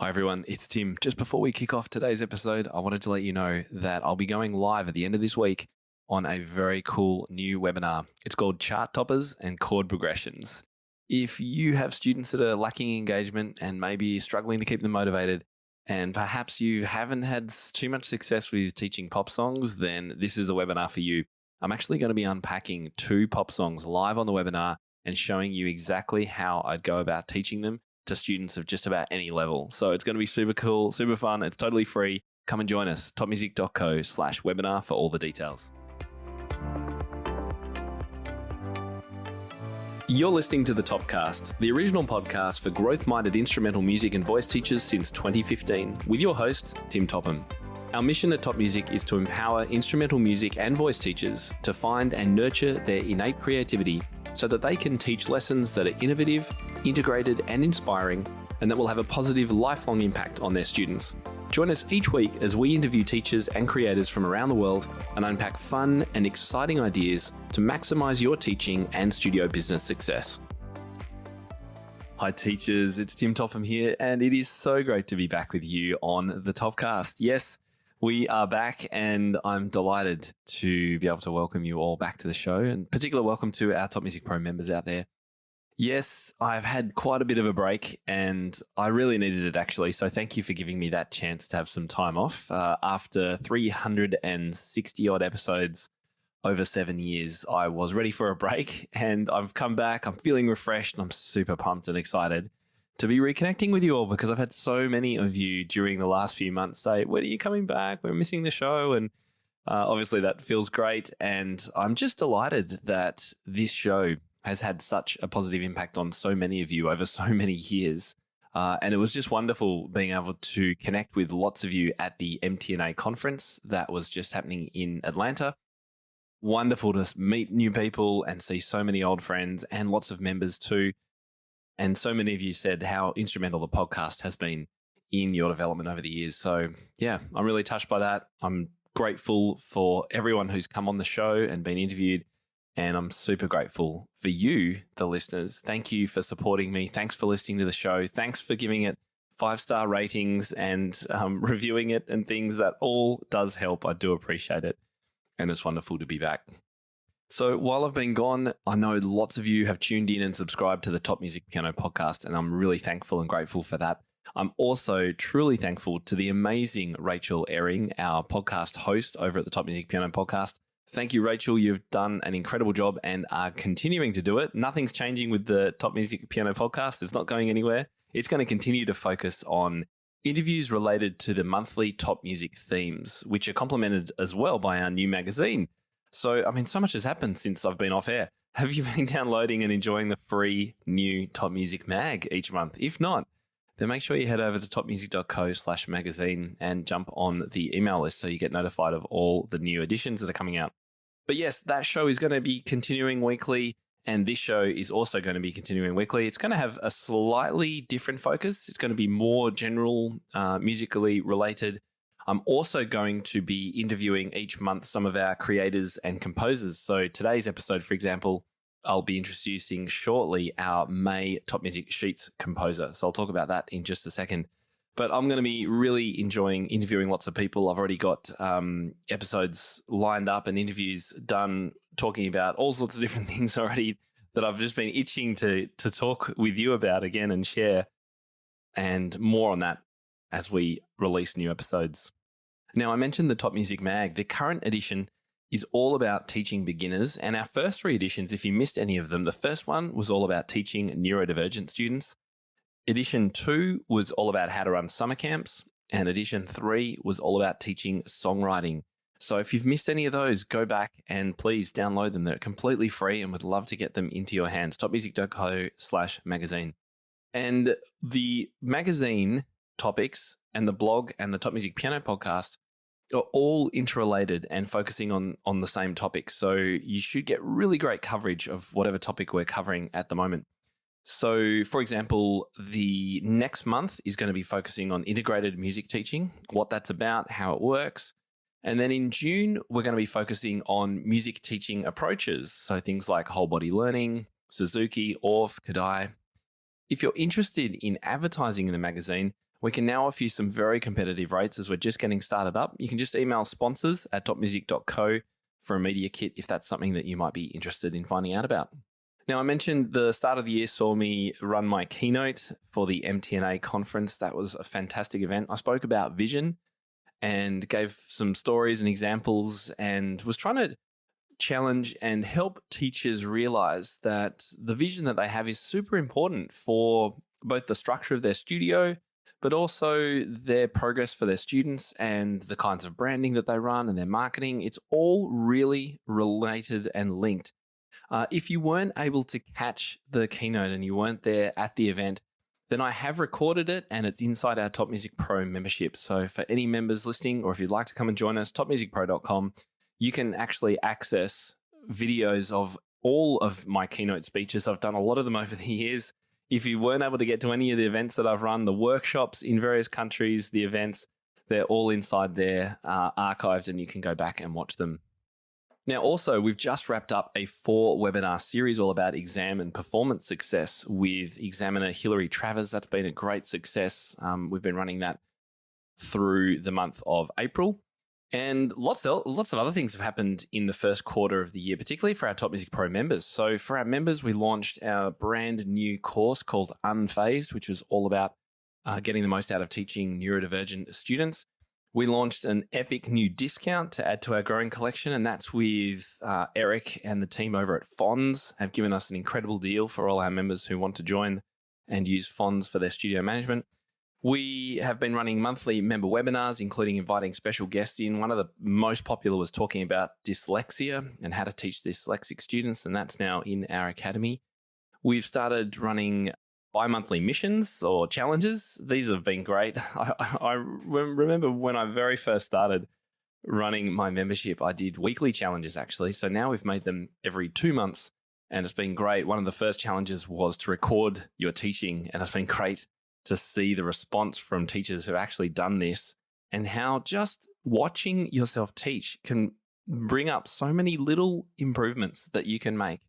Hi everyone, it's Tim. Just before we kick off today's episode, I wanted to let you know that I'll be going live at the end of this week on a very cool new webinar. It's called Chart Toppers and Chord Progressions. If you have students that are lacking engagement and maybe struggling to keep them motivated, and perhaps you haven't had too much success with teaching pop songs, then this is the webinar for you. I'm actually going to be unpacking 2 pop songs live on the webinar and showing you exactly how I'd go about teaching them to students of just about any level. So it's going to be super cool, super fun. It's totally free. Come and join us, topmusic.co/webinar for all the details. You're listening to the TopCast, the original podcast for growth-minded instrumental music and voice teachers since 2015, with your host, Tim Topham. Our mission at Top Music is to empower instrumental music and voice teachers to find and nurture their innate creativity so that they can teach lessons that are innovative, integrated, and inspiring, and that will have a positive lifelong impact on their students. Join us each week as we interview teachers and creators from around the world and unpack fun and exciting ideas to maximize your teaching and studio business success. Hi teachers, it's Tim Topham here, and it is so great to be back with you on the TopCast. Yes, we are back, and I'm delighted to be able to welcome you all back to the show, and particular welcome to our Top Music Pro members out there. Yes, I've had quite a bit of a break, and I really needed it actually, so thank you for giving me that chance to have some time off. After 360 odd episodes over 7 years, I was ready for a break, and I've come back. I'm feeling refreshed, and I'm super pumped and excited to be reconnecting with you all, because I've had so many of you during the last few months say, when are you coming back? We're missing the show. And obviously that feels great. And I'm just delighted that this show has had such a positive impact on so many of you over so many years. And it was just wonderful being able to connect with lots of you at the MTNA conference that was just happening in Atlanta. Wonderful to meet new people and see so many old friends and lots of members too. And so many of you said how instrumental the podcast has been in your development over the years. So yeah, I'm really touched by that. I'm grateful for everyone who's come on the show and been interviewed. And I'm super grateful for you, the listeners. Thank you for supporting me. Thanks for listening to the show. Thanks for giving it 5-star ratings and reviewing it and things. That all does help. I do appreciate it. And it's wonderful to be back. So while I've been gone, I know lots of you have tuned in and subscribed to the Top Music Piano podcast, and I'm really thankful and grateful for that. I'm also truly thankful to the amazing Rachel Ehring, our podcast host over at the Top Music Piano podcast. Thank you, Rachel. You've done an incredible job and are continuing to do it. Nothing's changing with the Top Music Piano podcast. It's not going anywhere. It's going to continue to focus on interviews related to the monthly top music themes, which are complemented as well by our new magazine. So, I mean, so much has happened since I've been off air. Have you been downloading and enjoying the free new Top Music mag each month? If not, then make sure you head over to topmusic.co/magazine and jump on the email list so you get notified of all the new editions that are coming out. But yes, that show is going to be continuing weekly, and this show is also going to be continuing weekly. It's going to have a slightly different focus. It's going to be more general, musically related. I'm also going to be interviewing each month some of our creators and composers. So today's episode, for example, I'll be introducing shortly our May TopMusicSheets composer. So I'll talk about that in just a second. But I'm going to be really enjoying interviewing lots of people. I've already got episodes lined up and interviews done talking about all sorts of different things already that I've just been itching to talk with you about again and share. And more on that as we release new episodes. Now, I mentioned the Top Music Mag. The current edition is all about teaching beginners, and our first 3 editions, if you missed any of them, the first one was all about teaching neurodivergent students. Edition 2 was all about how to run summer camps, and edition 3 was all about teaching songwriting. So if you've missed any of those, go back and please download them. They're completely free and would love to get them into your hands. topmusic.co/magazine. And the magazine topics and the blog and the Top Music Piano podcast are all interrelated and focusing on the same topic. So you should get really great coverage of whatever topic we're covering at the moment. So, for example, the next month is going to be focusing on integrated music teaching, what that's about, how it works. And then in June, we're going to be focusing on music teaching approaches. So things like whole body learning, Suzuki, Orff, Kadai. If you're interested in advertising in the magazine, We can now offer you some very competitive rates as we're just getting started up. You can just email sponsors@topmusic.co for a media kit if that's something that you might be interested in finding out about. Now, I mentioned the start of the year saw me run my keynote for the MTNA conference. That was a fantastic event. I spoke about vision and gave some stories and examples and was trying to challenge and help teachers realize that the vision that they have is super important for both the structure of their studio, but also their progress for their students and the kinds of branding that they run and their marketing. It's all really related and linked. If you weren't able to catch the keynote and you weren't there at the event, then I have recorded it and it's inside our Top Music Pro membership. So for any members listening, or if you'd like to come and join us, topmusicpro.com, you can actually access videos of all of my keynote speeches. I've done a lot of them over the years. If you weren't able to get to any of the events that I've run, the workshops in various countries, the events, they're all inside there, archived, and you can go back and watch them. Now, also, we've just wrapped up a 4-webinar series all about exam and performance success with examiner Hilary Travers. That's been a great success. We've been running that through the month of April. And lots of other things have happened in the first quarter of the year, particularly for our Top Music Pro members. So for our members, we launched our brand new course called Unfazed, which was all about getting the most out of teaching neurodivergent students. We launched an epic new discount to add to our growing collection, and that's with Eric and the team over at Fonz have given us an incredible deal for all our members who want to join and use Fonz for their studio management. We have been running monthly member webinars, including inviting special guests in. One of the most popular was talking about dyslexia and how to teach dyslexic students, and that's now in our academy. We've started running bi-monthly missions or challenges. These have been great. I remember when I very first started running my membership, I did weekly challenges actually. So now we've made them every 2 months and it's been great. One of the first challenges was to record your teaching, and it's been great to see the response from teachers who've actually done this and how just watching yourself teach can bring up so many little improvements that you can make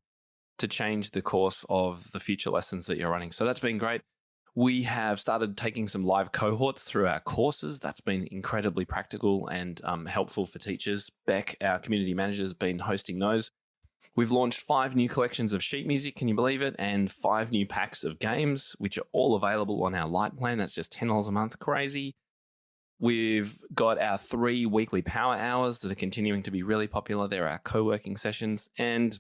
to change the course of the future lessons that you're running. So that's been great. We have started taking some live cohorts through our courses. That's been incredibly practical and helpful for teachers. Beck, our community manager, has been hosting those. We've launched 5 new collections of sheet music, can you believe it? And 5 new packs of games, which are all available on our light plan. That's just $10 a month, crazy. We've got our 3 weekly power hours that are continuing to be really popular. They're our co-working sessions. And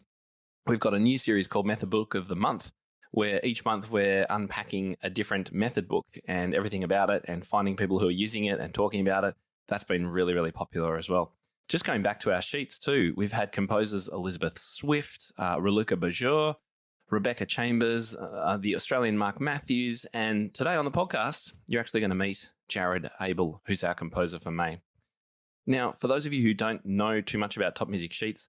we've got a new series called Method Book of the Month, where each month we're unpacking a different method book and everything about it and finding people who are using it and talking about it. That's been really, really popular as well. Just going back to our sheets too, we've had composers Elizabeth Swift, Raluca Bajor, Rebecca Chambers, the Australian Mark Matthews, and today on the podcast, you're actually going to meet Jared Abel, who's our composer for May. Now, for those of you who don't know too much about TopMusicSheets,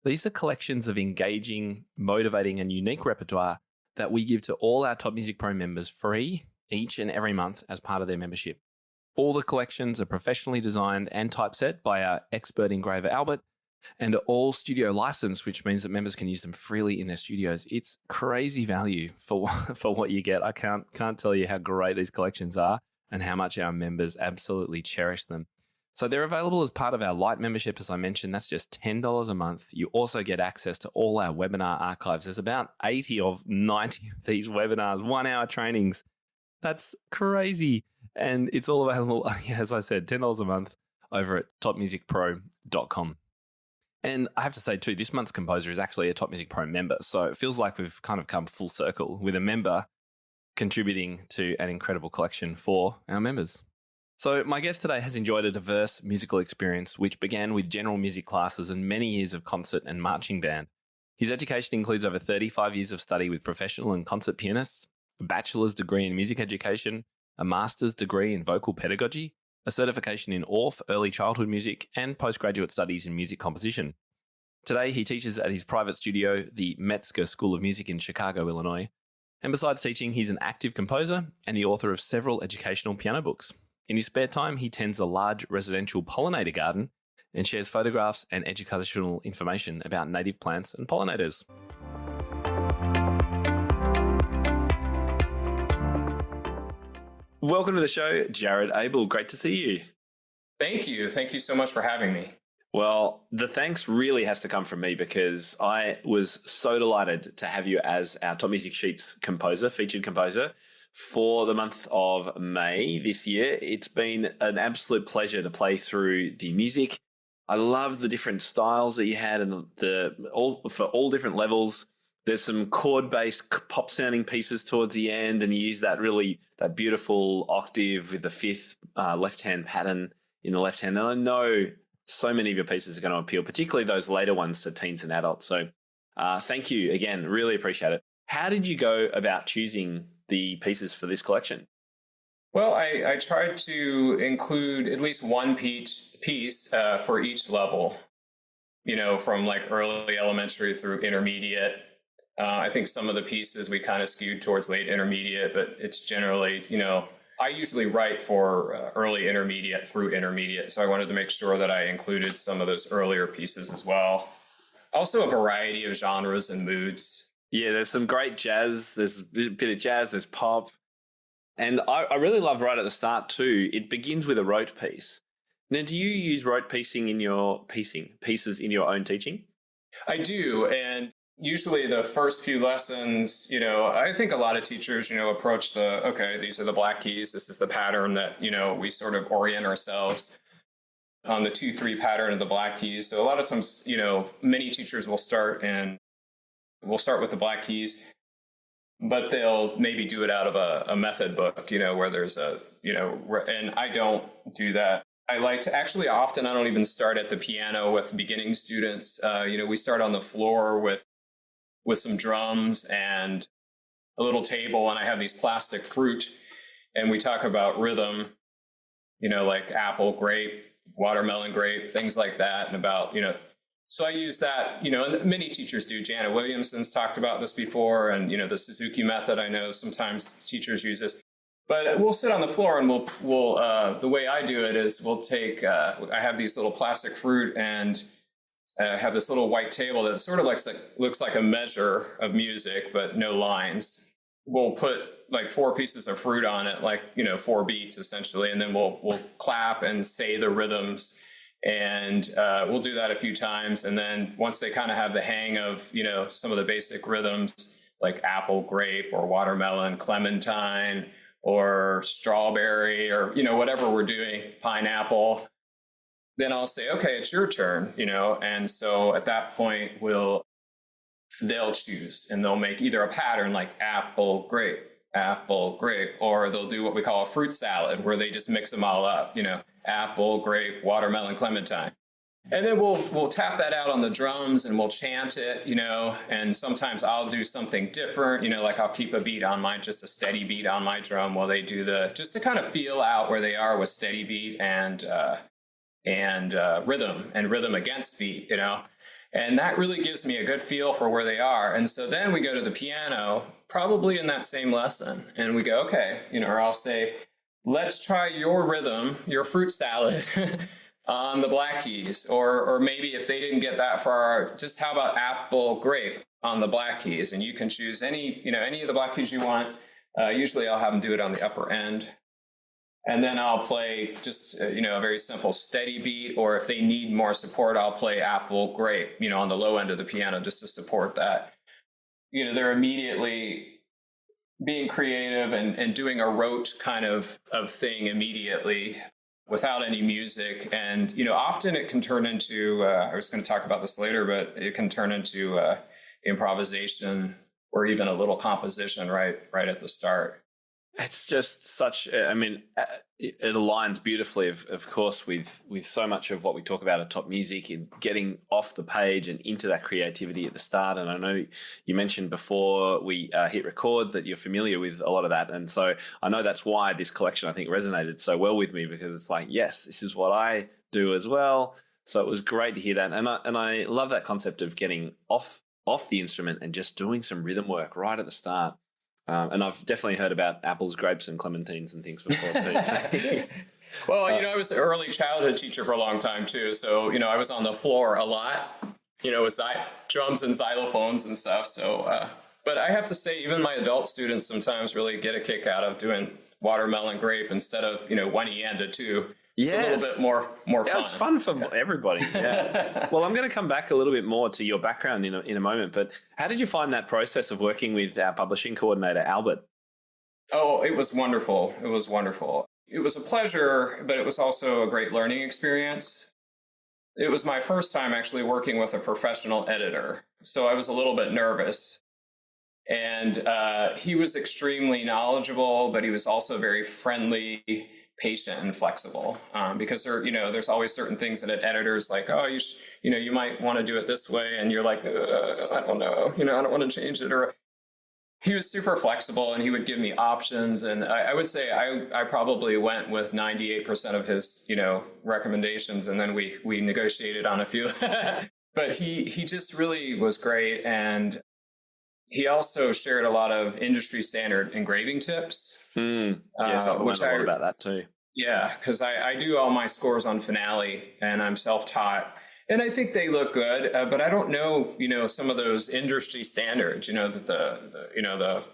these are collections of engaging, motivating, and unique repertoire that we give to all our Top Music Pro members free each and every month as part of their membership. All the collections are professionally designed and typeset by our expert engraver Albert, and are all studio licensed, which means that members can use them freely in their studios. It's crazy value for what you get. I can't tell you how great these collections are and how much our members absolutely cherish them. So they're available as part of our light membership, as I mentioned. That's just $10 a month. You also get access to all our webinar archives. There's about 80 of 90 of these webinars, 1-hour trainings. That's crazy. And it's all available, as I said, $10 a month over at topmusicpro.com. And I have to say too, this month's composer is actually a Top Music Pro member. So it feels like we've kind of come full circle with a member contributing to an incredible collection for our members. So my guest today has enjoyed a diverse musical experience, which began with general music classes and many years of concert and marching band. His education includes over 35 years of study with professional and concert pianists, a bachelor's degree in music education, a master's degree in vocal pedagogy, a certification in ORF, early childhood music, and postgraduate studies in music composition. Today, he teaches at his private studio, the Metzger School of Music in Chicago, Illinois. And besides teaching, he's an active composer and the author of several educational piano books. In his spare time, he tends a large residential pollinator garden and shares photographs and educational information about native plants and pollinators. Welcome to the show, Jared Abel. Great to see you. Thank you. Thank you so much for having me. Well, the thanks really has to come from me because I was so delighted to have you as our Top Music Sheets composer, featured composer, for the month of May this year. It's been an absolute pleasure to play through the music. I love the different styles that you had and for all different levels. There's some chord-based pop sounding pieces towards the end, and you use that beautiful octave with the fifth left-hand pattern in the left hand. And I know so many of your pieces are going to appeal, particularly those later ones to teens and adults. So thank you again. Really appreciate it. How did you go about choosing the pieces for this collection? Well, I tried to include at least one piece for each level, from like early elementary through intermediate. I think some of the pieces we kind of skewed towards late intermediate, but it's generally, I usually write for early intermediate through intermediate. So I wanted to make sure that I included some of those earlier pieces as well. Also a variety of genres and moods. Yeah, there's some great jazz. There's a bit of jazz, there's pop. And I really love right at the start too, it begins with a rote piece. Now, do you use rote pieces in your own teaching? I do. And usually the first few lessons, I think a lot of teachers, approach these are the black keys. This is the pattern that, we sort of orient ourselves on the 2-3 pattern of the black keys. So a lot of times, many teachers will start with the black keys, but they'll maybe do it out of a method book, where there's and I don't do that. I like to actually often I don't even start at the piano with beginning students. We start on the floor with some drums and a little table, and I have these plastic fruit, and we talk about rhythm, like apple, grape, watermelon, grape, things like that, and about, so I use that, and many teachers do. Janet Williamson's talked about this before, and, the Suzuki method, I know sometimes teachers use this. But we'll sit on the floor and we'll the way I do it is we'll take, I have these little plastic fruit, and I have this little white table that sort of looks like a measure of music, but no lines. We'll put like 4 pieces of fruit on it, 4 beats essentially, and then we'll clap and say the rhythms. And we'll do that a few times. And then once they kind of have the hang of, some of the basic rhythms like apple, grape, or watermelon, clementine, or strawberry, or, whatever we're doing, pineapple, then I'll say, okay, it's your turn, and so at that point, they'll choose, and they'll make either a pattern like apple, grape, or they'll do what we call a fruit salad, where they just mix them all up, apple, grape, watermelon, clementine. And then we'll tap that out on the drums, and we'll chant it, and sometimes I'll do something different, like I'll keep just a steady beat on my drum while they do just to kind of feel out where they are with steady beat and rhythm against beat, and that really gives me a good feel for where they are. And so then we go to the piano, probably in that same lesson, and we go, okay, or I'll say, let's try your rhythm, your fruit salad on the black keys, or maybe if they didn't get that far, just how about apple, grape on the black keys, and you can choose any of the black keys you want. Usually I'll have them do it on the upper end. And then I'll play just, a very simple steady beat, or if they need more support, I'll play apple, grape, on the low end of the piano just to support that. They're immediately being creative and doing a rote kind of thing immediately without any music. And, often it can turn into, I was going to talk about this later, but it can turn into improvisation or even a little composition right at the start. It's just such, it aligns beautifully, of course, with so much of what we talk about at Top Music in getting off the page and into that creativity at the start. And I know you mentioned before we hit record that you're familiar with a lot of that. And so I know that's why this collection, I think, resonated so well with me, because it's like, yes, this is what I do as well. So it was great to hear that. And I love that concept of getting off the instrument and just doing some rhythm work right at the start. And I've definitely heard about apples, grapes, and clementines and things before too. Well, I was an early childhood teacher for a long time too. So, I was on the floor a lot, with drums and xylophones and stuff. So, but I have to say, even my adult students sometimes really get a kick out of doing watermelon grape instead of, one and a two. It's a little bit more fun. It's fun for everybody. Yeah. Well, I'm going to come back a little bit more to your background in a moment, but how did you find that process of working with our publishing coordinator, Albert? Oh, it was wonderful. It was wonderful. It was a pleasure, but it was also a great learning experience. It was my first time actually working with a professional editor, so I was a little bit nervous. And he was extremely knowledgeable, but he was also very friendly, patient, and flexible. Because there's always certain things that an editor's like, oh, you might want to do it this way, and you're like, I don't know, I don't want to change it. Or he was super flexible, and he would give me options. And I would say I probably went with 98% of his recommendations, and then we negotiated on a few. But he just really was great, and he also shared a lot of industry standard engraving tips. Yes, I learned a lot about that too. Yeah, because I do all my scores on Finale, and I'm self-taught, and I think they look good. But I don't know, some of those industry standards. That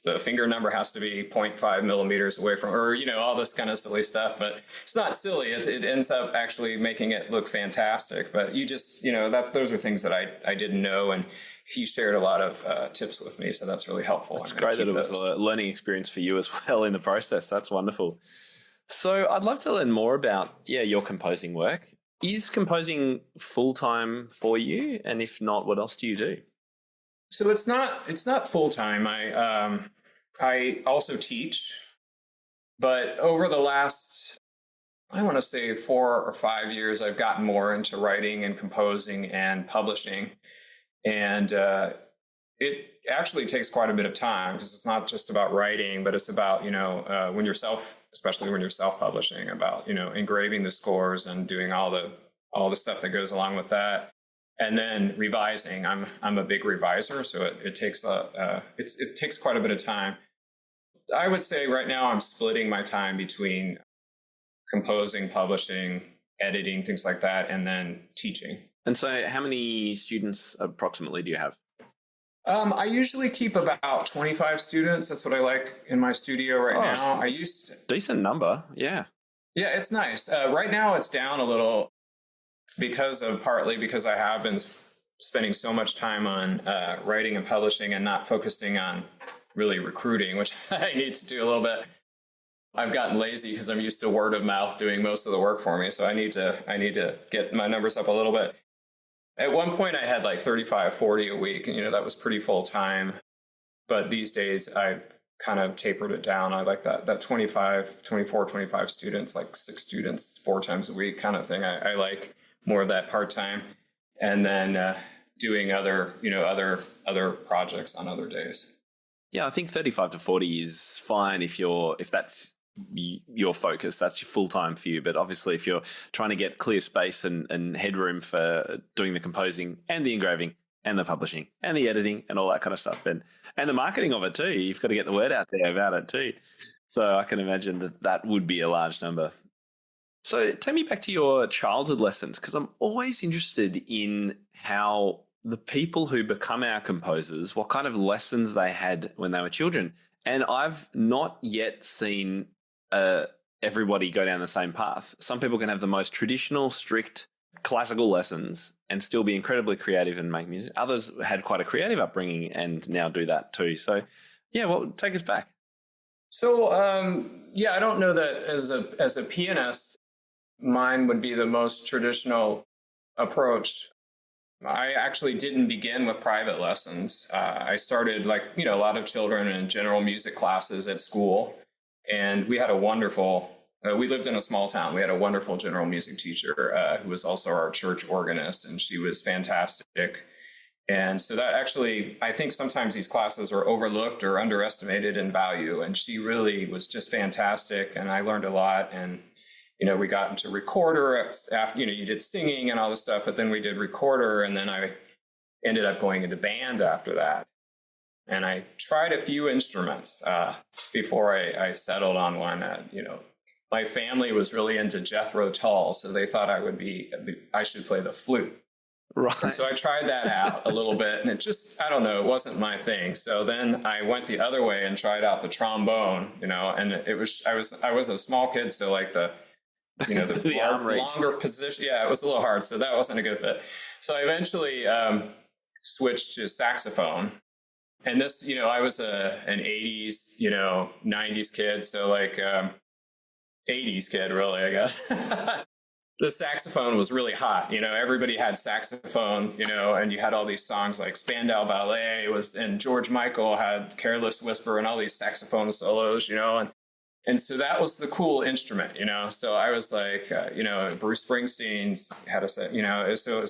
the finger number has to be 0.5 millimeters away from, or all this kind of silly stuff. But it's not silly. It ends up actually making it look fantastic. But you just, those are things that I didn't know, and he shared a lot of tips with me, so that's really helpful. It's great that it was a learning experience for you as well in the process. That's wonderful. So I'd love to learn more about your composing work. Is composing full-time for you? And if not, what else do you do? So it's not full-time. I also teach, but over the last, I want to say 4 or 5 years, I've gotten more into writing and composing and publishing. And it actually takes quite a bit of time, because it's not just about writing, but it's about, especially when you're self-publishing, about, engraving the scores and doing all the stuff that goes along with that. And then revising. I'm a big reviser, so it takes it takes quite a bit of time. I would say right now I'm splitting my time between composing, publishing, editing, things like that, and then teaching. And so how many students approximately do you have? I usually keep about 25 students. That's what I like in my studio right now. Decent number. Yeah. Yeah, it's nice. Right now it's down a little partly because I have been spending so much time on writing and publishing and not focusing on really recruiting, which I need to do a little bit. I've gotten lazy because I'm used to word of mouth doing most of the work for me. So I need to get my numbers up a little bit. At one point I had like 35, 40 a week, and that was pretty full time. But these days I've kind of tapered it down. I like that 25 students, like 6 students 4 times a week kind of thing. I like more of that part-time, and then doing other projects on other days. Yeah, I think 35 to 40 is fine if that's your focus, that's your full-time for you. But obviously if you're trying to get clear space and headroom for doing the composing and the engraving and the publishing and the editing and all that kind of stuff, and the marketing of it too, you've got to get the word out there about it too. So I can imagine that would be a large number. So take me back to your childhood lessons, because I'm always interested in how the people who become our composers, what kind of lessons they had when they were children. And I've not yet seen everybody go down the same path. Some people can have the most traditional, strict, classical lessons and still be incredibly creative and make music. Others had quite a creative upbringing and now do that too. So, take us back. So, I don't know that as a pianist, mine would be the most traditional approach. I actually didn't begin with private lessons. I started like, a lot of children in general music classes at school. And we had we lived in a small town. We had a wonderful general music teacher who was also our church organist, and she was fantastic. And so that actually, I think sometimes these classes are overlooked or underestimated in value. And she really was just fantastic. And I learned a lot. And we got into recorder after, you did singing and all this stuff, but then we did recorder. And then I ended up going into band after that. And I tried a few instruments before I settled on one. My family was really into Jethro Tull, so they thought I should play the flute. And so I tried that out a little bit, and it just, I don't know, it wasn't my thing. So then I went the other way and tried out the trombone, and I was a small kid. So like the longer position. Yeah, it was a little hard. So that wasn't a good fit. So I eventually switched to saxophone. And this, I was an 80s, 90s kid. So like 80s kid, really, I guess. The saxophone was really hot. Everybody had saxophone, and you had all these songs like Spandau Ballet and George Michael had Careless Whisper and all these saxophone solos, and so that was the cool instrument, So I was like, Bruce Springsteen's had a set, so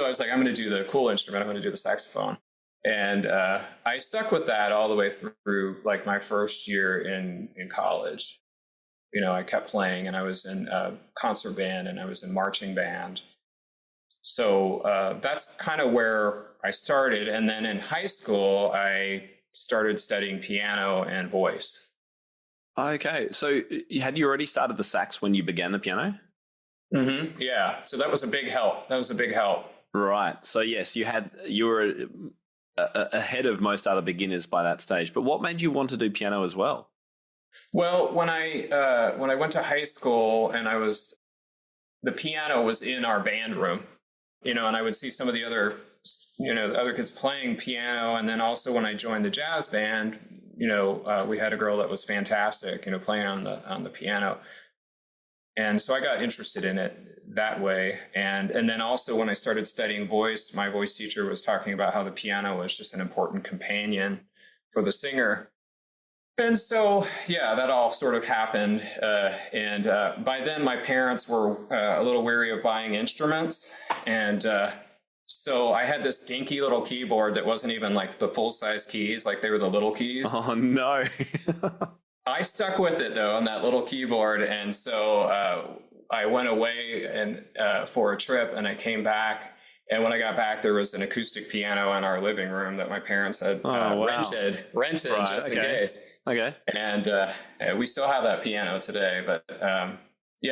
I was like, I'm going to do the cool instrument. I'm going to do the saxophone. And I stuck with that all the way through like my first year in college. I kept playing, and I was in a concert band, and I was in marching band. So that's kind of where I started. And then in high school, I started studying piano and voice. Okay. So had you already started the sax when you began the piano? Mm-hmm. Yeah. So that was a big help. Right. So yes, you were ahead of most other beginners by that stage. But what made you want to do piano as well? Well, when I went to high school, and the piano was in our band room, and I would see some of the other kids playing piano. And then also when I joined the jazz band, we had a girl that was fantastic, playing on the piano. And so I got interested in it that way. And then also when I started studying voice, my voice teacher was talking about how the piano was just an important companion for the singer. And so, yeah, that all sort of happened. And by then, my parents were a little weary of buying instruments. And so I had this dinky little keyboard that wasn't even like the full-size keys, like they were the little keys. Oh, no. I stuck with it, though, on that little keyboard. And so I went away for a trip, and I came back. And when I got back, there was an acoustic piano in our living room that my parents had rented right, just in case. Okay. And we still have that piano today. But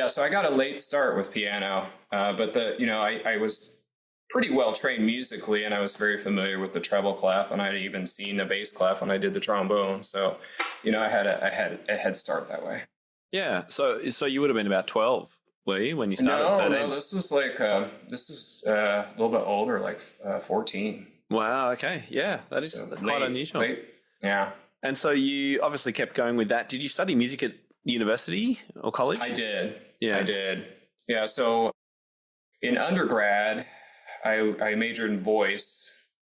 so I got a late start with piano. But I was pretty well trained musically, and I was very familiar with the treble clef, and I'd even seen the bass clef when I did the trombone. So, I had a head start that way. Yeah. So you would have been about 12. Were you when you started? No, this was like a little bit older, like 14. Wow. Okay. Yeah, that is quite unusual. Yeah. And so you obviously kept going with that. Did you study music at university or college? I did. Yeah, I did. Yeah. So in undergrad, I majored in voice,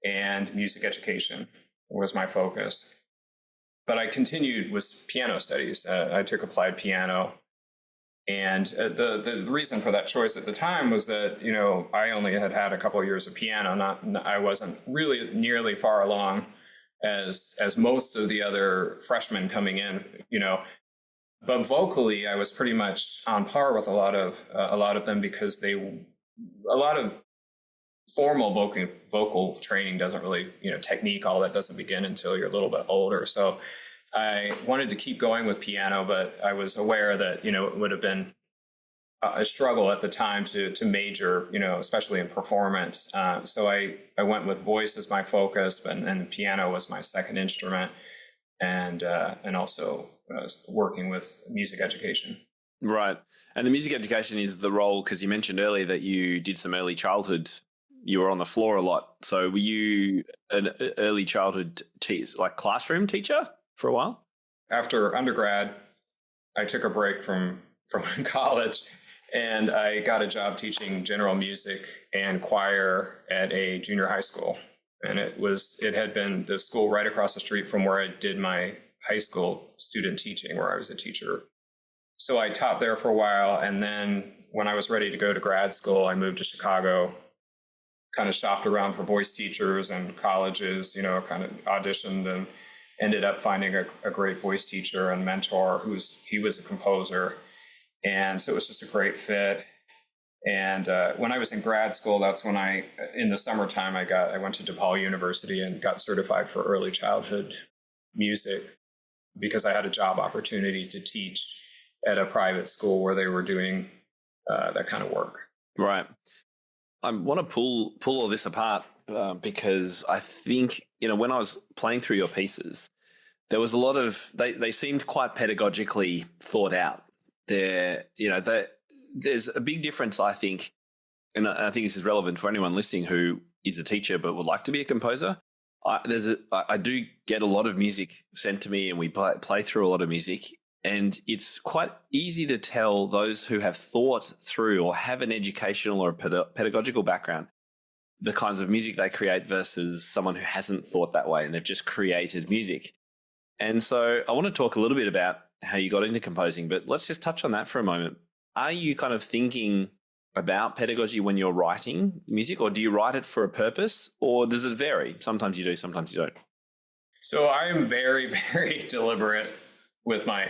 and music education was my focus. But I continued with piano studies. I took applied piano. And the reason for that choice at the time was that, I only had a couple of years of piano. I wasn't really nearly far along as most of the other freshmen coming in, But vocally, I was pretty much on par with a lot of them, because a lot of formal vocal training doesn't really, technique, all that doesn't begin until you're a little bit older. So I wanted to keep going with piano, but I was aware that, it would have been a struggle at the time to major, especially in performance. So I went with voice as my focus, and piano was my second instrument, and also working with music education. Right. And the music education is the role, because you mentioned earlier that you did some early childhood. You were on the floor a lot. So were you an early childhood classroom teacher for a while? After undergrad, I took a break from college, and I got a job teaching general music and choir at a junior high school. And it had been the school right across the street from where I did my high school student teaching, where I was a teacher. So I taught there for a while. And then when I was ready to go to grad school, I moved to Chicago, kind of shopped around for voice teachers and colleges, kind of auditioned, and ended up finding a great voice teacher and mentor he was a composer. And so it was just a great fit. And when I was in grad school, that's when in the summertime, I went to DePaul University and got certified for early childhood music, because I had a job opportunity to teach at a private school where they were doing that kind of work. Right. I want to pull all this apart because I think, when I was playing through your pieces, there was a lot of, they seemed quite pedagogically thought out. There's a big difference, I think, and I think this is relevant for anyone listening who is a teacher but would like to be a composer. I do get a lot of music sent to me, and we play through a lot of music, and it's quite easy to tell those who have thought through or have an educational or pedagogical background the kinds of music they create versus someone who hasn't thought that way and they've just created music. And so I want to talk a little bit about how you got into composing, but let's just touch on that for a moment. Are you kind of thinking about pedagogy when you're writing music, or do you write it for a purpose, or does it vary? Sometimes you do, sometimes you don't. So I am very, very deliberate with my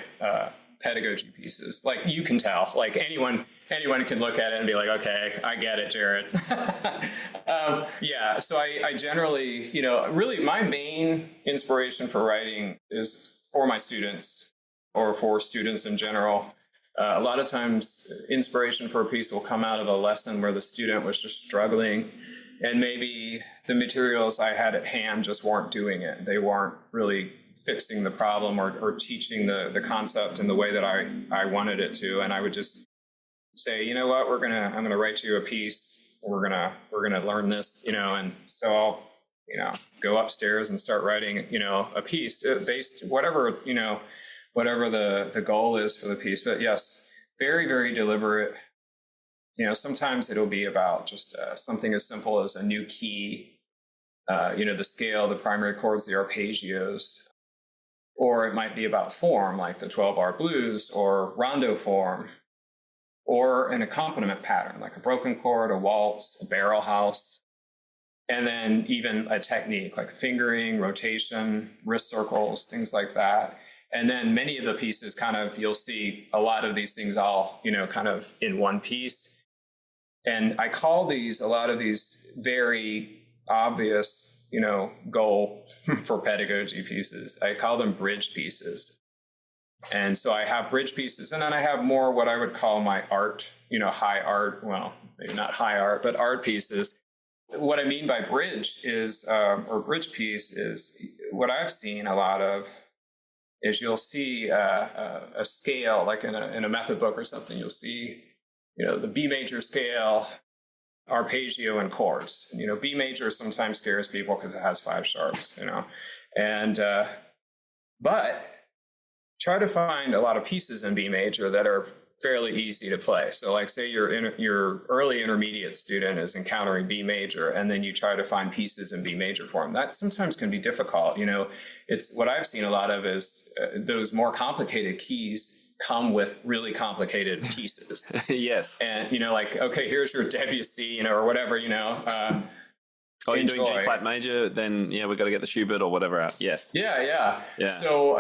pedagogy pieces. Like, you can tell, like anyone can look at it and be like, okay, I get it, Jared. So I generally, really my main inspiration for writing is for my students or for students in general. A lot of times inspiration for a piece will come out of a lesson where the student was just struggling, and maybe the materials I had at hand just weren't doing it. They weren't really fixing the problem or teaching the concept in the way that I wanted it to. And I would just say, you know what, I'm gonna write you a piece. We're gonna learn this, and so I'll, go upstairs and start writing, a piece based whatever the goal is for the piece. But yes, very, very deliberate. Sometimes it'll be about just something as simple as a new key, the scale, the primary chords, the arpeggios, or it might be about form, like the 12-bar blues or rondo form, or an accompaniment pattern, like a broken chord, a waltz, a barrel house, and then even a technique like fingering, rotation, wrist circles, things like that. And then many of the pieces you'll see a lot of these things all, kind of in one piece. And I call a lot of these very obvious, goal for pedagogy pieces, I call them bridge pieces. And so I have bridge pieces, and then I have more what I would call my art, high art, well, maybe not high art, but art pieces. What I mean by bridge is, or bridge piece is, what I've seen a lot of is you'll see a scale, like in a method book or something, you'll see, the B major scale, arpeggio, and chords. And, B major sometimes scares people because it has 5 sharps, and, but try to find a lot of pieces in B major that are fairly easy to play. So like, say your early intermediate student is encountering B major, and then you try to find pieces in B major form. That sometimes can be difficult. It's what I've seen a lot of is those more complicated keys come with really complicated pieces. Yes. And, like, okay, here's your Debussy, or whatever, you're doing G flat major, then we've got to get the Schubert or whatever out. Yes. Yeah. So,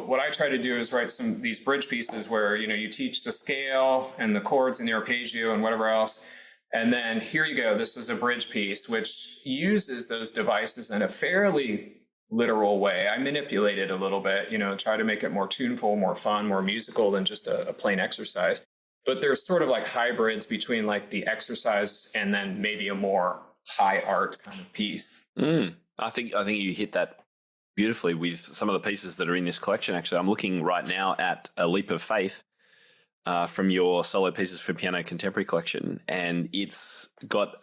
what I try to do is write these bridge pieces where, you teach the scale and the chords and the arpeggio and whatever else. And then here you go. This is a bridge piece, which uses those devices in a fairly literal way. I manipulate it a little bit, try to make it more tuneful, more fun, more musical than just a plain exercise. But there's sort of like hybrids between like the exercise and then maybe a more high art kind of piece. I think you hit that beautifully with some of the pieces that are in this collection. Actually, I'm looking right now at A Leap of Faith from your solo pieces for piano contemporary collection, and it's got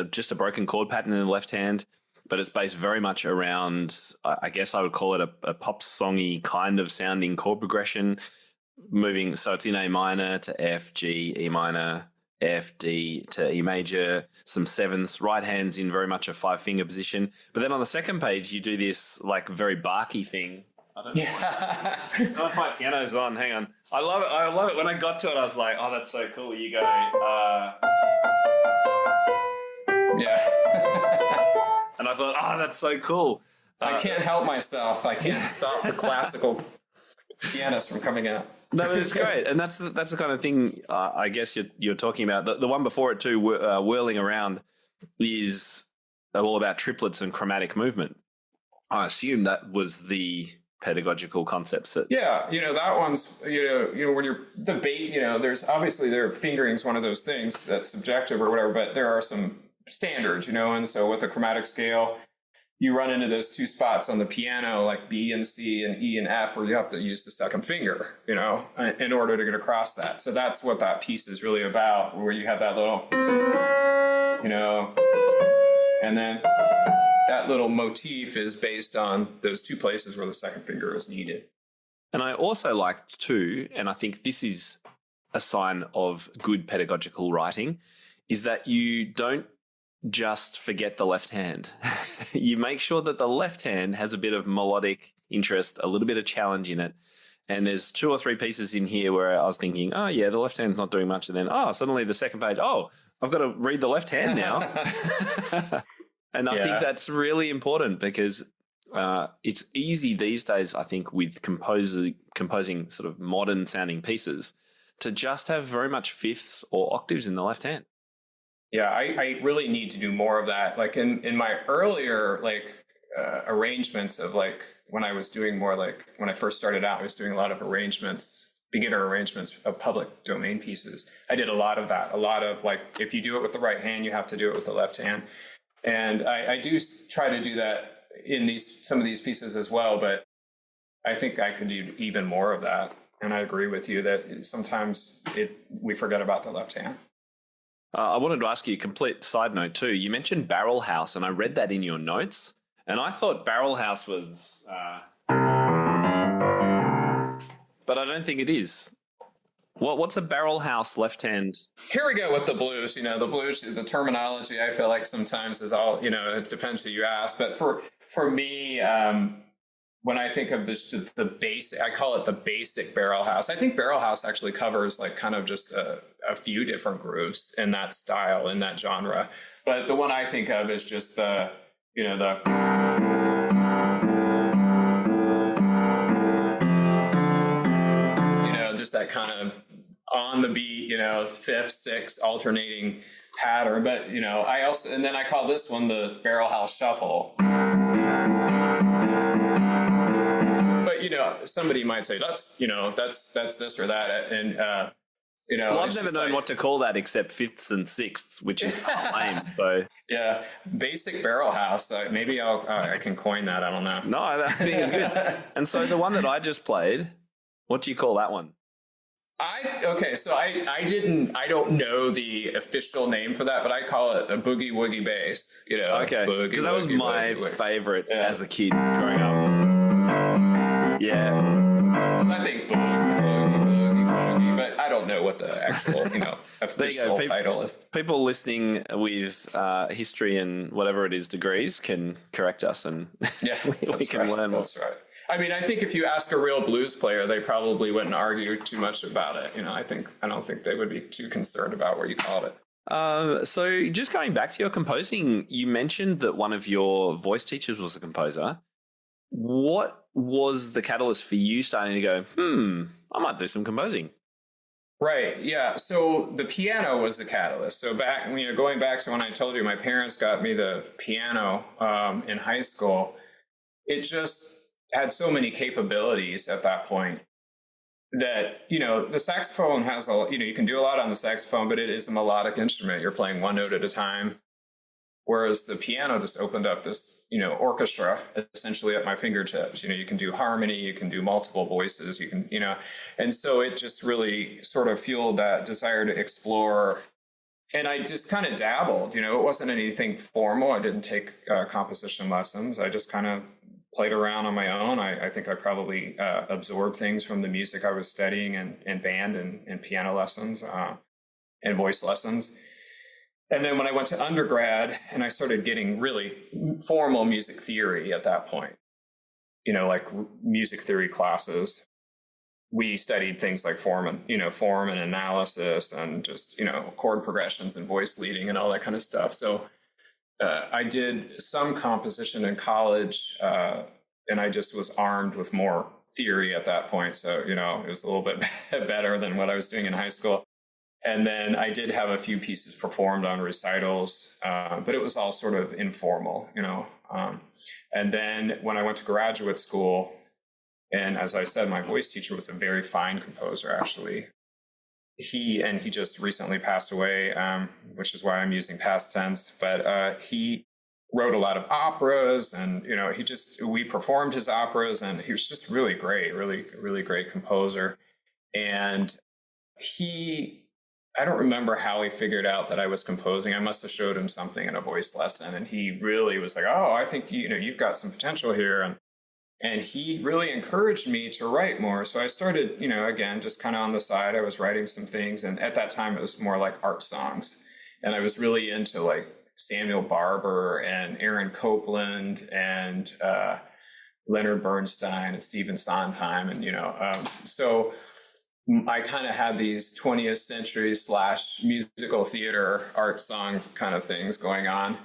just a broken chord pattern in the left hand, but it's based very much around, I guess I would call it a pop songy kind of sounding chord progression, moving. So it's in A minor to F, G, E minor, F, D to E major, some sevenths, right hand's in very much a 5-finger position. But then on the second page, you do this like very barky thing. I don't know if my piano's on. Hang on. I love it. When I got to it, I was like, oh, that's so cool. You go, and I thought, oh, that's so cool. I can't help myself. I can't stop the classical pianist from coming out. No, it's great, and that's the kind of thing I guess you're talking about. The one before it too, whirling around, is all about triplets and chromatic movement. I assume that was the pedagogical concepts that. Yeah, that one's, when you're debate, there's obviously fingering's one of those things that's subjective or whatever, but there are some standards, and so with a chromatic scale, you run into those two spots on the piano, like B and C and E and F, where you have to use the second finger, in order to get across that. So that's what that piece is really about, where you have that little, and then that little motif is based on those two places where the second finger is needed. And I also like too, and I think this is a sign of good pedagogical writing, is that you don't just forget the left hand. You make sure that the left hand has a bit of melodic interest, a little bit of challenge in it. And there's 2 or 3 pieces in here where I was thinking, oh yeah, the left hand's not doing much. And then, suddenly the second page, I've got to read the left hand now. And I think that's really important because it's easy these days, I think, with composing sort of modern sounding pieces to just have very much fifths or octaves in the left hand. Yeah, I really need to do more of that. Like in my earlier arrangements of when I was doing more when I first started out, I was doing a lot of beginner arrangements of public domain pieces. I did a lot of that. A lot of if you do it with the right hand, you have to do it with the left hand. And I do try to do that in some of these pieces as well, but I think I could do even more of that. And I agree with you that sometimes we forget about the left hand. I wanted to ask you a complete side note too. You mentioned barrel house, and I read that in your notes, and I thought barrel house was, but I don't think it is. What's a barrel house left hand? Here we go with the blues. The blues, the terminology I feel like sometimes is all, it depends who you ask. But for me, when I think of the basic, I call it the basic barrel house. I think barrel house actually covers kind of just a few different grooves in that style, in that genre. But the one I think of is just the just that kind of on the beat, fifth, sixth alternating pattern. But, and then I call this one the barrel house shuffle. But, somebody might say that's this or that. And, well, I've never known what to call that except fifths and sixths, which is lame. So yeah, basic barrel house. Maybe I can coin that. I don't know. No, I think it's good. And so the one that I just played, what do you call that one? So I don't know the official name for that, but I call it a boogie woogie bass. Okay, because that was my favorite as a kid growing up. Yeah, because I think boogie, but I don't know what the actual official title is. People listening with history and whatever it is degrees can correct us, and we can learn. That's right. I mean, I think if you ask a real blues player, they probably wouldn't argue too much about it. I don't think they would be too concerned about what you called it. So just going back to your composing, you mentioned that one of your voice teachers was a composer. What was the catalyst for you starting to go, I might do some composing? Right. Yeah. So the piano was the catalyst. So going back to when I told you my parents got me the piano in high school, it just had so many capabilities at that point that, the saxophone has you can do a lot on the saxophone, but it is a melodic instrument. You're playing one note at a time. Whereas the piano just opened up this, orchestra essentially at my fingertips. You can do harmony, you can do multiple voices, you can, and so it just really sort of fueled that desire to explore. And I just kind of dabbled, it wasn't anything formal. I didn't take composition lessons. I just kind of played around on my own. I think I probably absorbed things from the music I was studying and band and piano lessons and voice lessons. And then when I went to undergrad and I started getting really formal music theory at that point, like music theory classes, we studied things like form and analysis and just, chord progressions and voice leading and all that kind of stuff. So I did some composition in college, and I just was armed with more theory at that point. So, it was a little bit better than what I was doing in high school. And then I did have a few pieces performed on recitals, but it was all sort of informal, And then when I went to graduate school, And as I said, my voice teacher was a very fine composer, actually. He just recently passed away, which is why I'm using past tense. But he wrote a lot of operas, and we performed his operas, and he was just really great, really, really great composer. And I don't remember how he figured out that I was composing. I must have showed him something in a voice lesson, and he really was like, "Oh, I think you've got some potential here." And he really encouraged me to write more. So I started, again, just kind of on the side. I was writing some things. And at that time, it was more like art songs. And I was really into like Samuel Barber and Aaron Copland and Leonard Bernstein and Stephen Sondheim. And, so I kind of had these 20th century / musical theater art song kind of things going on.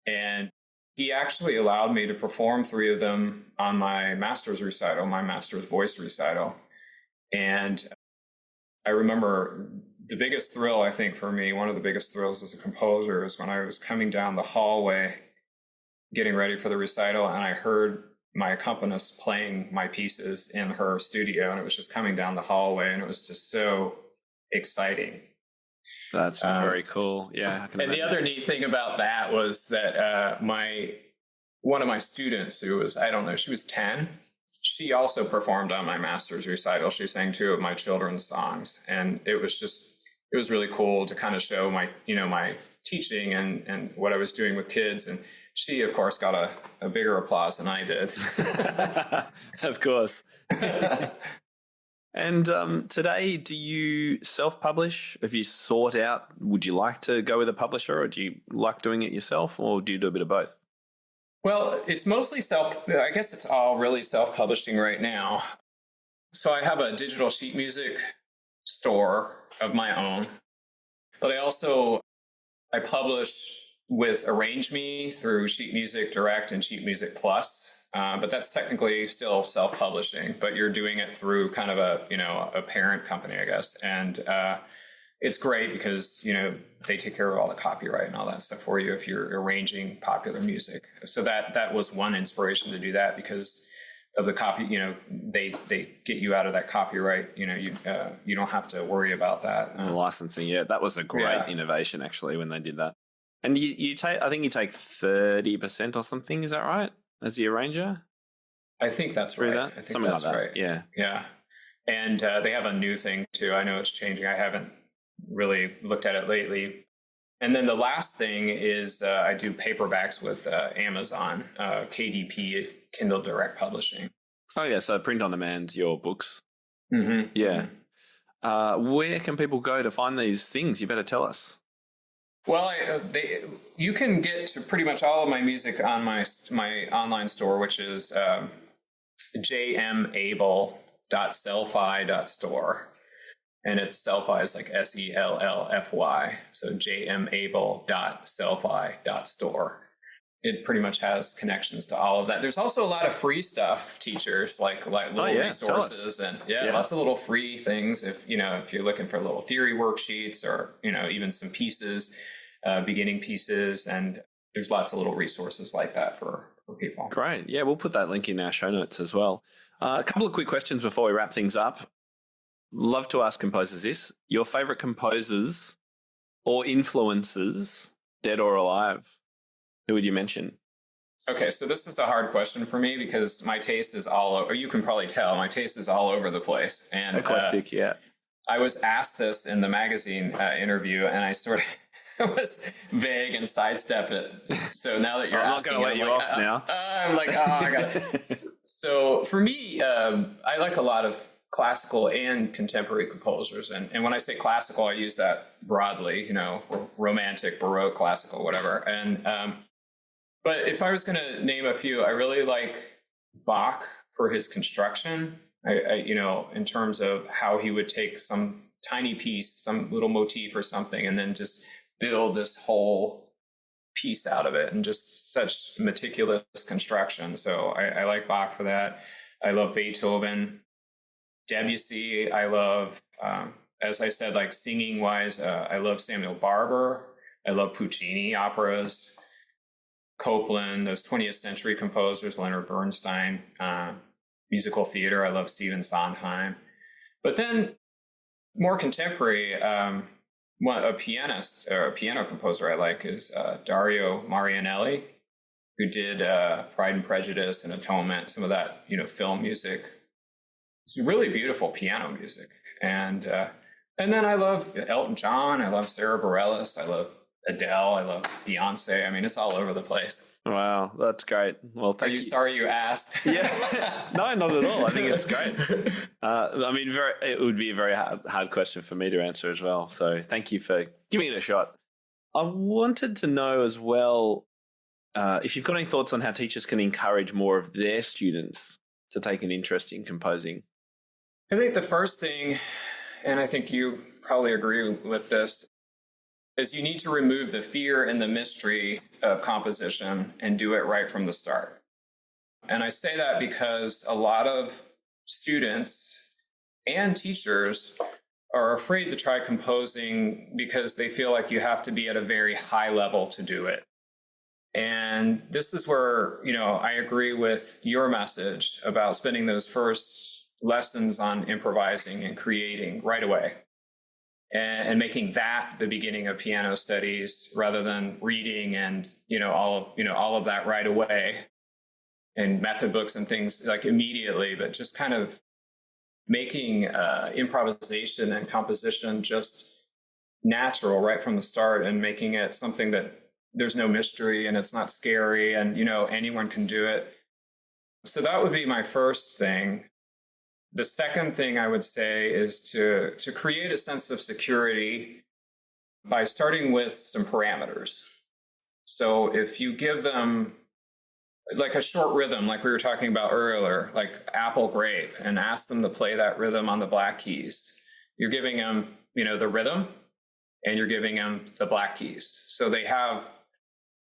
And he actually allowed me to perform 3 of them on my master's recital, my master's voice recital. And I remember the biggest thrill, I think, for me, one of the biggest thrills as a composer is when I was coming down the hallway, getting ready for the recital, and I heard my accompanist playing my pieces in her studio, and it was just coming down the hallway, and it was just so exciting. That's very cool. Yeah. And imagine. The other neat thing about that was that one of my students who was, I don't know, she was 10. She also performed on my master's recital. She sang 2 of my children's songs. And it was really cool to kind of show my teaching and what I was doing with kids. And she, of course, got a bigger applause than I did. Of course. And today, do you self-publish? Have you sought out, would you like to go with a publisher, or do you like doing it yourself, or do you do a bit of both? Well, it's mostly I guess it's all really self-publishing right now. So I have a digital sheet music store of my own, but I publish with Arrange Me through Sheet Music Direct and Sheet Music Plus. But that's technically still self-publishing, but you're doing it through kind of a parent company, I guess. And it's great because, they take care of all the copyright and all that stuff for you if you're arranging popular music. So that was one inspiration to do that, because of the copy, they get you out of that copyright, you don't have to worry about that. The licensing, yeah, that was a great innovation actually when they did that. And I think you take 30% or something, is that right? As the arranger? I think that's right. I think something that's like that. Right. Yeah. Yeah. And they have a new thing too. I know it's changing. I haven't really looked at it lately. And then the last thing is I do paperbacks with Amazon, KDP, Kindle Direct Publishing. Oh, yeah. So print on demand, your books. Mm-hmm. Yeah. Where can people go to find these things? You better tell us. Well, you can get to pretty much all of my music on my online store, which is jmabel.sellfy.store. And it's Sellfy is like SELLFY. So jmabel.sellfy.store. It pretty much has connections to all of that. There's also a lot of free stuff, teachers, like little resources and lots of little free things. If you're looking for little theory worksheets or, even some pieces, beginning pieces, and there's lots of little resources like that for people. Great. Yeah, we'll put that link in our show notes as well. A couple of quick questions before we wrap things up. Love to ask composers this. Your favorite composers or influences, dead or alive? Who would you mention? Okay, so this is a hard question for me because my taste is all over. You can probably tell my taste is all over the place. And eclectic, yeah. I was asked this in the magazine interview, and I sort of was vague and sidestepped it. So now that you're asking, I'm not going to let you off now. I'm like, I got it. So for me, I like a lot of classical and contemporary composers. And when I say classical, I use that broadly, romantic, Baroque, classical, whatever. And but if I was going to name a few, I really like Bach for his construction. In terms of how he would take some tiny piece, some little motif or something, and then just build this whole piece out of it, and just such meticulous construction. So I like Bach for that. I love Beethoven. Debussy, I love, as I said, like singing wise, I love Samuel Barber. I love Puccini operas, Copland, those 20th century composers, Leonard Bernstein. musical theater. I love Stephen Sondheim. But then more contemporary, a pianist or a piano composer I like is Dario Marianelli, who did Pride and Prejudice and Atonement, some of that, film music. It's really beautiful piano music. And then I love Elton John. I love Sarah Bareilles. I love Adele. I love Beyonce. I mean, it's all over the place. Wow, that's great. Well, thank you. Are you sorry you asked? Yeah, no, not at all. I think it's great. It would be a very hard question for me to answer as well. So thank you for giving it a shot. I wanted to know as well if you've got any thoughts on how teachers can encourage more of their students to take an interest in composing. I think the first thing, and I think you probably agree with this, is you need to remove the fear and the mystery of composition and do it right from the start. And I say that because a lot of students and teachers are afraid to try composing because they feel like you have to be at a very high level to do it. And this is where, I agree with your message about spending those first lessons on improvising and creating right away. And making that the beginning of piano studies rather than reading and all of that right away and method books and things like immediately, but just kind of making improvisation and composition just natural right from the start and making it something that there's no mystery and it's not scary and anyone can do it. So that would be my first thing. The second thing I would say is to create a sense of security by starting with some parameters. So if you give them like a short rhythm, like we were talking about earlier, like apple grape, and ask them to play that rhythm on the black keys, you're giving them, the rhythm, and you're giving them the black keys. So they have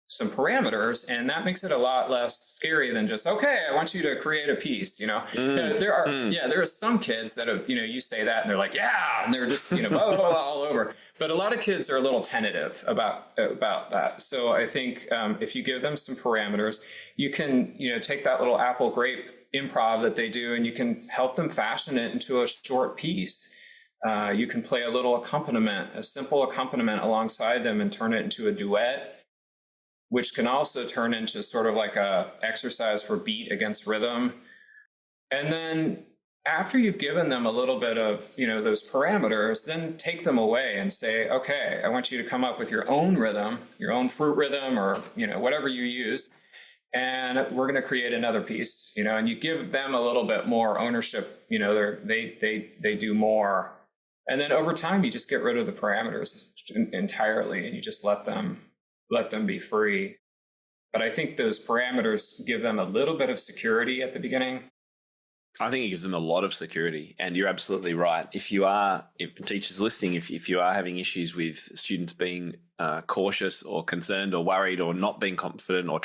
some parameters, and that makes it a lot less scary than just, okay, I want you to create a piece, There are some kids that have, you say that and they're like, yeah, and they're just, blah, blah, blah, all over. But a lot of kids are a little tentative about that. So I think if you give them some parameters, you can, take that little apple grape improv that they do, and you can help them fashion it into a short piece. You can play a little accompaniment, a simple accompaniment alongside them and turn it into a duet, which can also turn into sort of like a exercise for beat against rhythm. And then after you've given them a little bit of, those parameters, then take them away and say, okay, I want you to come up with your own rhythm, your own fruit rhythm, or, whatever you use. And we're going to create another piece, and you give them a little bit more ownership, they do more. And then over time, you just get rid of the parameters entirely, and you just let them be free. But I think those parameters give them a little bit of security at the beginning. I think it gives them a lot of security. And you're absolutely right. If teachers listening, if you are having issues with students being cautious or concerned or worried or not being confident or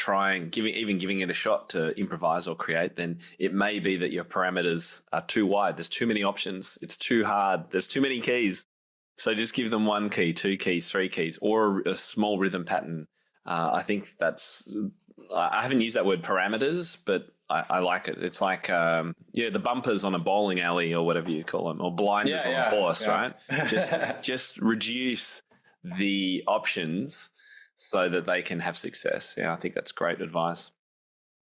giving it a shot to improvise or create, then it may be that your parameters are too wide. There's too many options. It's too hard. There's too many keys. So just give them 1 key, 2 keys, 3 keys, or a small rhythm pattern. I think I haven't used that word parameters, but I like it. It's like, the bumpers on a bowling alley or whatever you call them, or blinders on a horse, right? Just reduce the options so that they can have success. Yeah, I think that's great advice.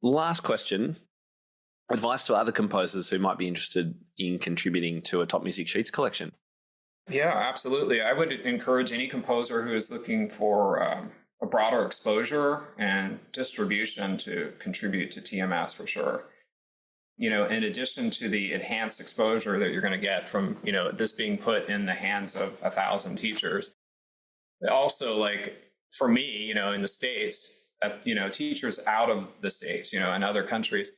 Last question. Advice to other composers who might be interested in contributing to a TopMusicSheets collection. Yeah, absolutely. I would encourage any composer who is looking for a broader exposure and distribution to contribute to TMS for sure. In addition to the enhanced exposure that you're going to get from, this being put in the hands of 1,000 teachers. Also, like for me, in the States, teachers out of the States, in other countries.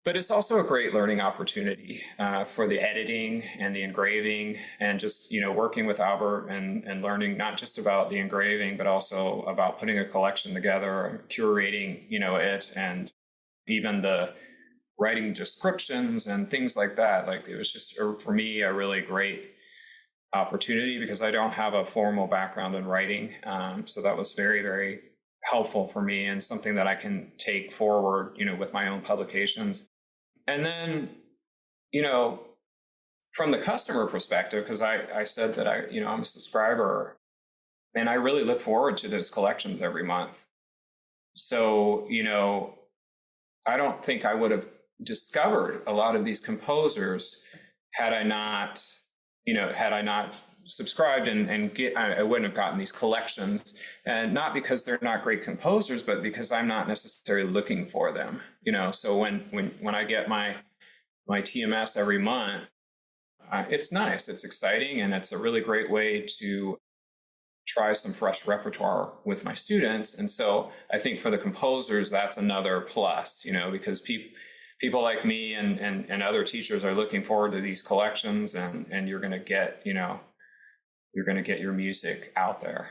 But it's also a great learning opportunity for the editing and the engraving, and just, working with Albert and learning not just about the engraving, but also about putting a collection together, curating, it, and even the writing descriptions and things like that. Like it was just, for me, a really great opportunity because I don't have a formal background in writing. So that was very, very helpful for me and something that I can take forward, with my own publications. And then, you know, from the customer perspective, because I said that I'm a subscriber, and I really look forward to those collections every month. So, you know, I don't think I would have discovered a lot of these composers had I not subscribed I wouldn't have gotten these collections, and not because they're not great composers, but because I'm not necessarily looking for them, you know. So when I get my TMS every month, it's nice, it's exciting, and it's a really great way to try some fresh repertoire with my students. And so I think for the composers, that's another plus, you know, because people like me and other teachers are looking forward to these collections, and you're going to get, you know, you're going to get your music out there.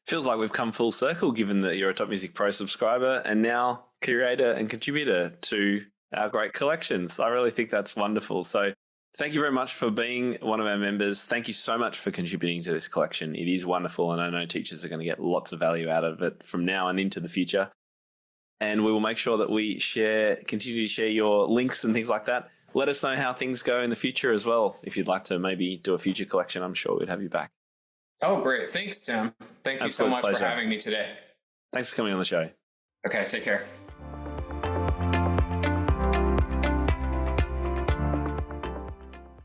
Feels like we've come full circle, given that you're a Top Music Pro subscriber and now curator and contributor to our great collections. I really think that's wonderful. So thank you very much for being one of our members. Thank you so much for contributing to this collection. It is wonderful, and I know teachers are going to get lots of value out of it from now and into the future. And we will make sure that we continue to share your links and things like that. Let us know how things go in the future as well. If you'd like to maybe do a future collection, I'm sure we'd have you back. Oh, great. Thanks, Tim. Thank you so much for having me today. Thanks for coming on the show. Okay, take care.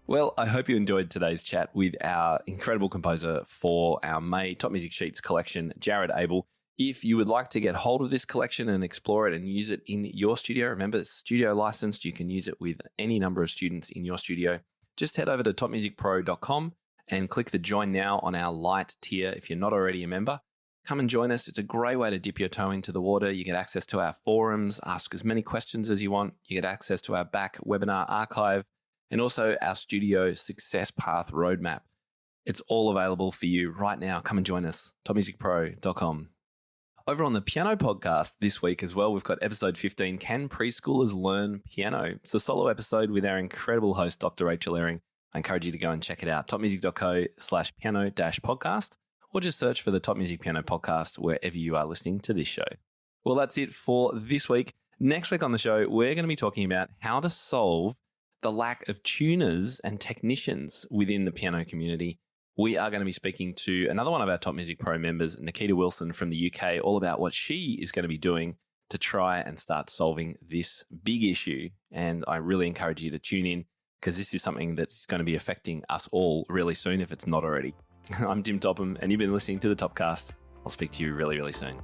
Well, I hope you enjoyed today's chat with our incredible composer for our May Top Music Sheets collection, Jared Abel. If you would like to get hold of this collection and explore it and use it in your studio, remember it's studio licensed. You can use it with any number of students in your studio. Just head over to topmusicpro.com and click the join now on our light tier if you're not already a member. Come and join us. It's a great way to dip your toe into the water. You get access to our forums, ask as many questions as you want. You get access to our back webinar archive and also our studio success path roadmap. It's all available for you right now. Come and join us, topmusicpro.com. Over on the piano podcast this week as well, we've got episode 15, Can Preschoolers Learn Piano? It's a solo episode with our incredible host, Dr. Rachel Ehring. I encourage you to go and check it out, topmusic.co/piano-podcast, or just search for the Top Music Piano Podcast wherever you are listening to this show. Well, that's it for this week. Next week on the show, we're going to be talking about how to solve the lack of tuners and technicians within the piano community. We are going to be speaking to another one of our Top Music Pro members, Nikita Wilson from the UK, all about what she is going to be doing to try and start solving this big issue. And I really encourage you to tune in, because this is something that's going to be affecting us all really soon if it's not already. I'm Tim Topham, and you've been listening to the TopCast. I'll speak to you really, really soon.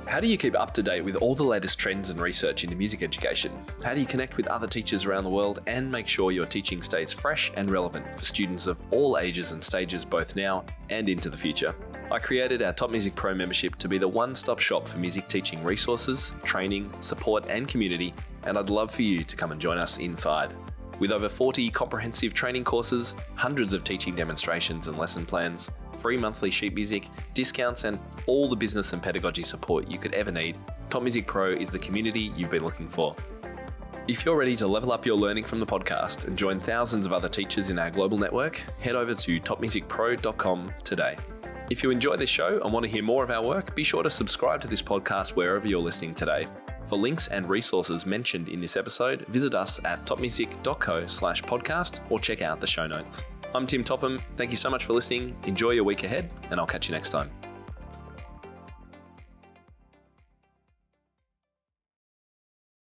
How do you keep up to date with all the latest trends and research into music education? How do you connect with other teachers around the world and make sure your teaching stays fresh and relevant for students of all ages and stages, both now and into the future? I created our Top Music Pro membership to be the one-stop shop for music teaching resources, training, support, and community, and I'd love for you to come and join us inside. With over 40 comprehensive training courses, hundreds of teaching demonstrations and lesson plans, free monthly sheet music, discounts, and all the business and pedagogy support you could ever need, Top Music Pro is the community you've been looking for. If you're ready to level up your learning from the podcast and join thousands of other teachers in our global network, head over to topmusicpro.com today. If you enjoy this show and want to hear more of our work, be sure to subscribe to this podcast wherever you're listening today. For links and resources mentioned in this episode, visit us at topmusic.co/podcast or check out the show notes. I'm Tim Topham. Thank you so much for listening. Enjoy your week ahead, and I'll catch you next time.